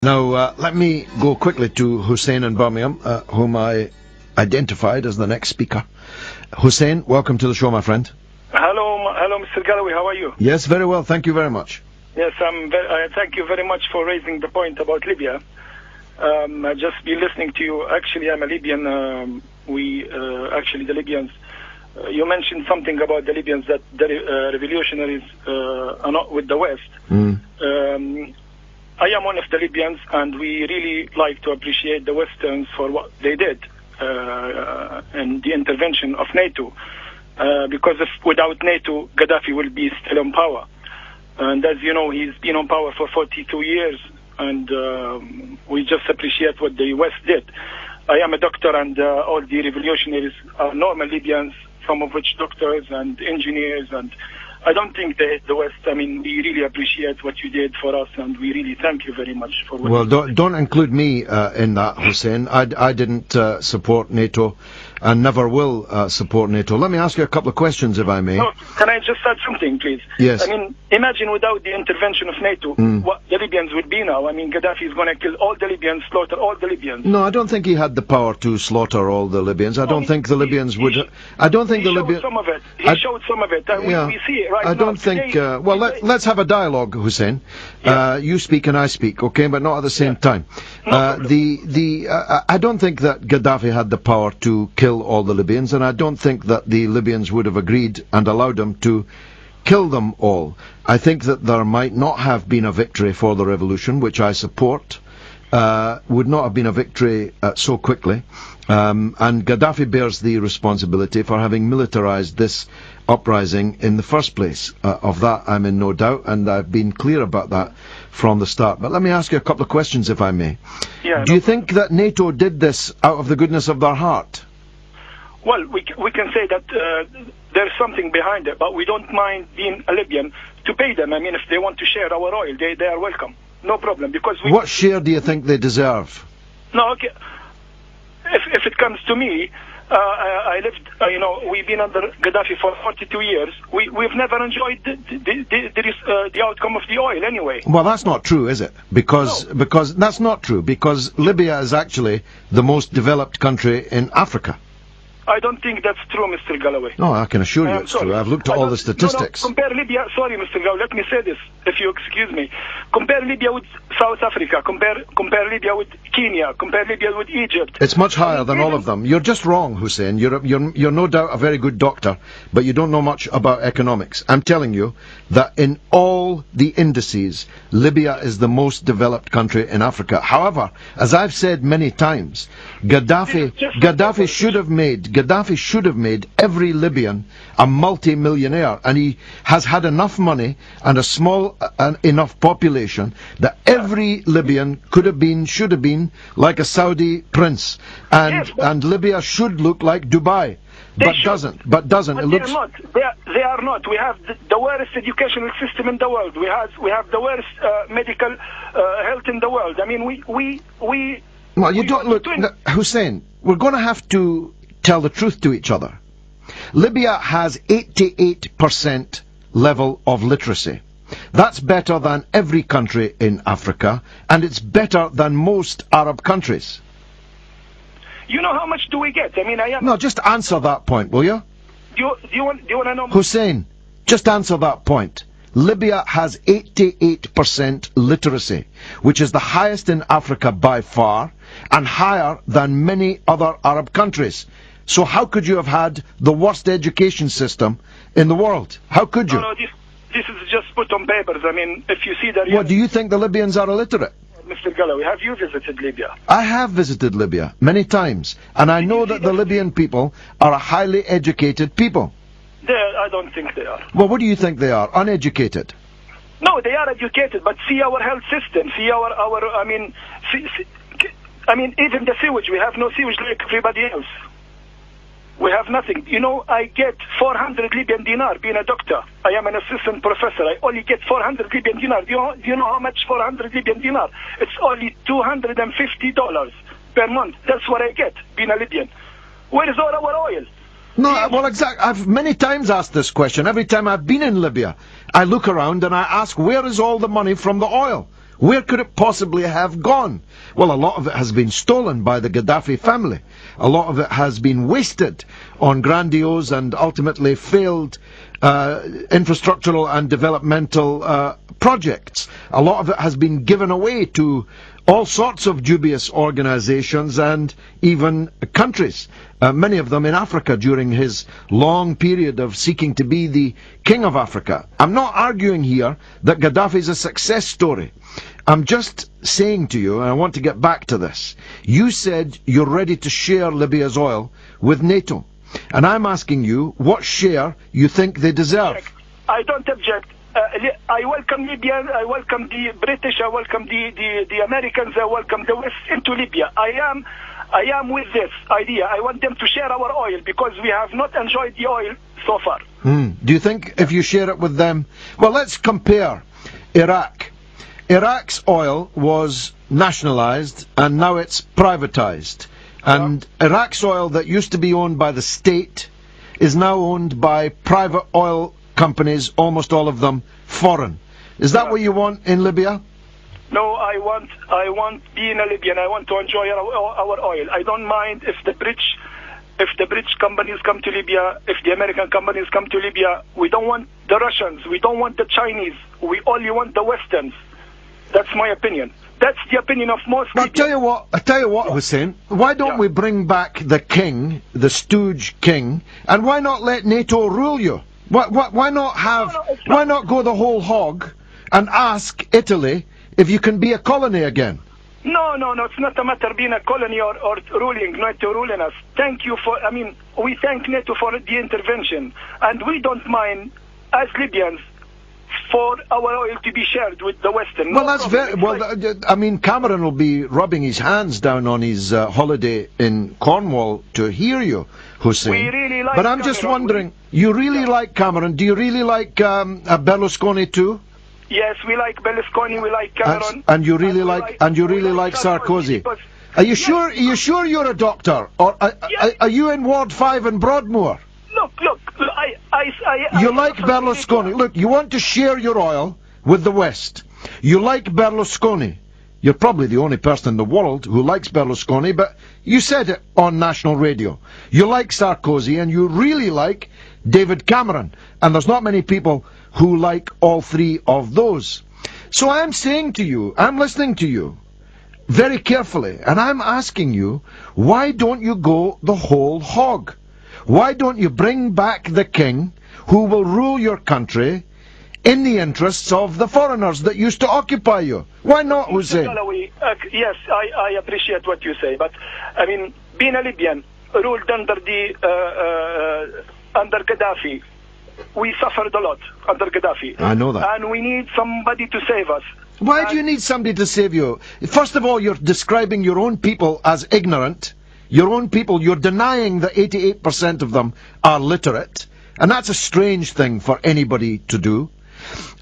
Now, let me go quickly to Hussein in Birmingham, whom I identified as the next speaker. Hussein, welcome to the show, my friend. Hello, Mr. Galloway. How are you? Yes, very well. Thank you very much. Yes, thank you very much for raising the point about Libya. I just been listening to you. Actually, I'm a Libyan. Actually, the Libyans. You mentioned something about the Libyans that the revolutionaries are not with the West. I am one of the Libyans, and we really like to appreciate the Westerns for what they did in the intervention of NATO. Because without NATO, Gaddafi will be still in power. And as you know, he's been on power for 42 years, and we just appreciate what the West did. I am a doctor, and all the revolutionaries are normal Libyans, some of which doctors and engineers, and I don't think the West. I mean, we really appreciate what you did for us, and we really thank you very much for what. Well, don't include me in that, Hussein. I didn't support NATO, and never will support NATO. Let me ask you a couple of questions, if I may. No, can I just add something, please? Yes. I mean, imagine without the intervention of NATO, what the Libyans would be now. I mean, Gaddafi is going to kill all the Libyans, slaughter all the Libyans. No, I don't think he had the power to slaughter all the Libyans. I don't think the Libyans would. I don't think the Libyans. Some of it. He showed some of it. Yeah. We see it right now. I don't think. Well, let's have a dialogue, Hussein. Yeah. You speak and I speak, okay, but not at the same time. I don't think that Gaddafi had the power to kill all the Libyans, and I don't think that the Libyans would have agreed and allowed him to kill them all. I think that there might not have been a victory for the revolution, which I support. Would not have been a victory so quickly. And Gaddafi bears the responsibility for having militarized this uprising in the first place. Of that I'm in no doubt, and I've been clear about that from the start. But let me ask you a couple of questions, if I may. Yeah, Do you think that NATO did this out of the goodness of their heart? Well, we can say that there's something behind it, but we don't mind being a Libyan to pay them. I mean, if they want to share our oil, they are welcome. No problem, because we... What share do you think they deserve? No, okay. If it comes to me, I lived, we've been under Gaddafi for 42 years. We've never enjoyed the outcome of the oil anyway. Well, that's not true, is it? Because that's not true, because Libya is actually the most developed country in Africa. I don't think that's true, Mr. Galloway. No, I can assure you it's true. I've looked at all the statistics. No, compare Libya, sorry, Mr. Galloway, let me say this, if you excuse me. Compare Libya with South Africa, compare Libya with Kenya, compare Libya with Egypt. It's much higher than all of them. You're just wrong, Hussein. You're no doubt a very good doctor, but you don't know much about economics. I'm telling you that in all the indices, Libya is the most developed country in Africa. However, as I've said many times, Gaddafi should have made every Libyan a multi-millionaire, and he has had enough money and a small enough population that every Libyan should have been like a Saudi prince, and Libya should look like Dubai. But doesn't. It looks. They are not. We have the worst educational system in the world. We have the worst medical health in the world. I mean, we. Well, you don't look, Hussein. We're going to have to tell the truth to each other. Libya has 88% level of literacy. That's better than every country in Africa, and it's better than most Arab countries. You know how much do we get? I mean, No, just answer that point, will you? Do you want to know? Hussein, just answer that point. Libya has 88% literacy, which is the highest in Africa by far, and higher than many other Arab countries. So how could you have had the worst education system in the world? How could you? No, this is just put on papers. I mean, if you see that... What, do you think the Libyans are illiterate? Mr. Galloway, have you visited Libya? I have visited Libya many times, and I know that the Libyan people are a highly educated people. I don't think they are. Well, what do you think they are? Uneducated? No, they are educated, but see our health system, see I mean, even the sewage, we have no sewage like everybody else. We have nothing. You know, I get 400 Libyan dinar being a doctor. I am an assistant professor. I only get 400 Libyan dinar. Do you know how much 400 Libyan dinar? It's only $250 per month. That's what I get being a Libyan. Where is all our oil? No, well, exactly. I've many times asked this question. Every time I've been in Libya, I look around and I ask, where is all the money from the oil? Where could it possibly have gone? Well, a lot of it has been stolen by the Gaddafi family. A lot of it has been wasted on grandiose and ultimately failed infrastructural and developmental projects. A lot of it has been given away to all sorts of dubious organizations and even countries, many of them in Africa during his long period of seeking to be the king of Africa. I'm not arguing here that Gaddafi is a success story. I'm just saying to you, and I want to get back to this, you said you're ready to share Libya's oil with NATO. And I'm asking you what share you think they deserve. I don't object. I welcome Libya, I welcome the British, I welcome the Americans, I welcome the West into Libya. I am with this idea. I want them to share our oil because we have not enjoyed the oil so far. Do you think if you share it with them... Well, let's compare Iraq. Iraq's oil was nationalized and now it's privatized. And Iraq's oil that used to be owned by the state is now owned by private oil companies, almost all of them foreign. Is that what you want in Libya? No, I want being a Libyan. I want to enjoy our oil. I don't mind if the British companies come to Libya, if the American companies come to Libya. We don't want the Russians. We don't want the Chinese. We only want the Westerns. That's my opinion. That's the opinion of most people. I tell you what, Hussein. Why don't we bring back the king, the stooge king, and why not let NATO rule you? Why not go the whole hog and ask Italy if you can be a colony again? No, it's not a matter of being a colony or ruling, NATO ruling us. Thank you for, we thank NATO for the intervention, and we don't mind, as Libyans, for our oil to be shared with the Western. Well, that's very well. Cameron will be rubbing his hands down on his holiday in Cornwall to hear you, Hussein. We really like but I'm just wondering, you really like Cameron? Do you really like Berlusconi too? Yes, we like Berlusconi. We like Cameron. And you really like Sarkozy. Are you sure? Are you sure you're a doctor, or are you in Ward 5 in Broadmoor? Look, you like Berlusconi. Look, you want to share your oil with the West. You like Berlusconi. You're probably the only person in the world who likes Berlusconi, but you said it on national radio. You like Sarkozy, and you really like David Cameron. And there's not many people who like all three of those. So I'm saying to you, I'm listening to you very carefully, and I'm asking you, why don't you go the whole hog? Why don't you bring back the king who will rule your country in the interests of the foreigners that used to occupy you? Why not, Hussein? Galloway, yes, I appreciate what you say, but being a Libyan ruled under Gaddafi, we suffered a lot under Gaddafi. I know that. And we need somebody to save us. Why do you need somebody to save you? First of all, you're describing your own people as ignorant. Your own people, you're denying that 88% of them are literate, and that's a strange thing for anybody to do.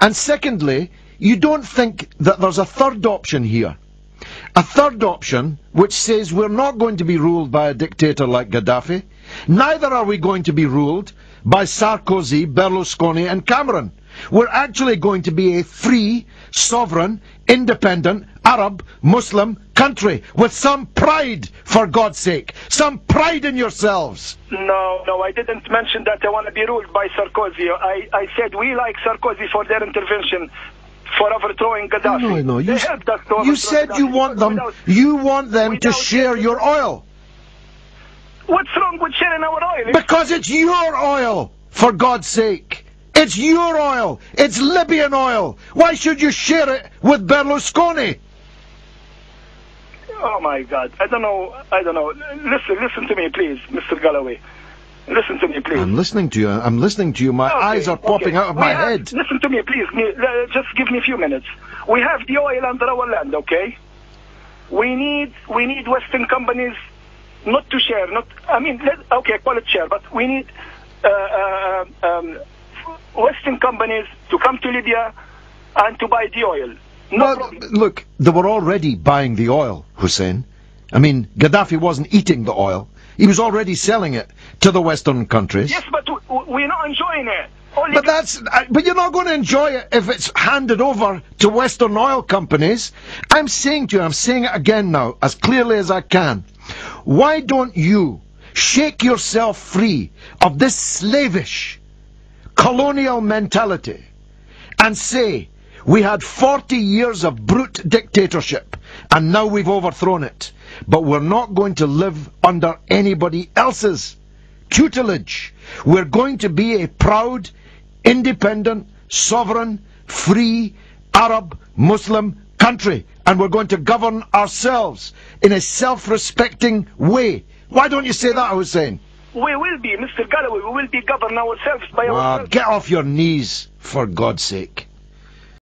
And secondly, you don't think that there's a third option here. A third option which says we're not going to be ruled by a dictator like Gaddafi, neither are we going to be ruled by Sarkozy, Berlusconi and Cameron. We're actually going to be a free, sovereign, independent, Arab, Muslim country with some pride, for God's sake. Some pride in yourselves. No, I didn't mention that I want to be ruled by Sarkozy. I said we like Sarkozy for their intervention for overthrowing Gaddafi. No, you said Gaddafi you want them to share your oil. What's wrong with sharing our oil? Because it's your oil, for God's sake. It's your oil. It's Libyan oil. Why should you share it with Berlusconi? Oh my God. I don't know. Listen to me, please, Mr. Galloway. Listen to me, please. I'm listening to you. My eyes are popping out of my head. Listen to me, please. Just give me a few minutes. We have the oil under our land, okay? We need Western companies not to share. Call it share, but we need Western companies to come to Libya and to buy the oil. Look, they were already buying the oil, Hussein. Gaddafi wasn't eating the oil. He was already selling it to the Western countries. Yes, but we're not enjoying it. But you're not going to enjoy it if it's handed over to Western oil companies. I'm saying to you, I'm saying it again now, as clearly as I can. Why don't you shake yourself free of this slavish colonial mentality and say, we had 40 years of brute dictatorship and now we've overthrown it, but we're not going to live under anybody else's tutelage. We're going to be a proud, independent, sovereign, free, Arab, Muslim country, and we're going to govern ourselves in a self-respecting way. Why don't you say that, Hussein? We will be, Mr. Galloway, we will be governed ourselves by ourselves. Get off your knees, for God's sake.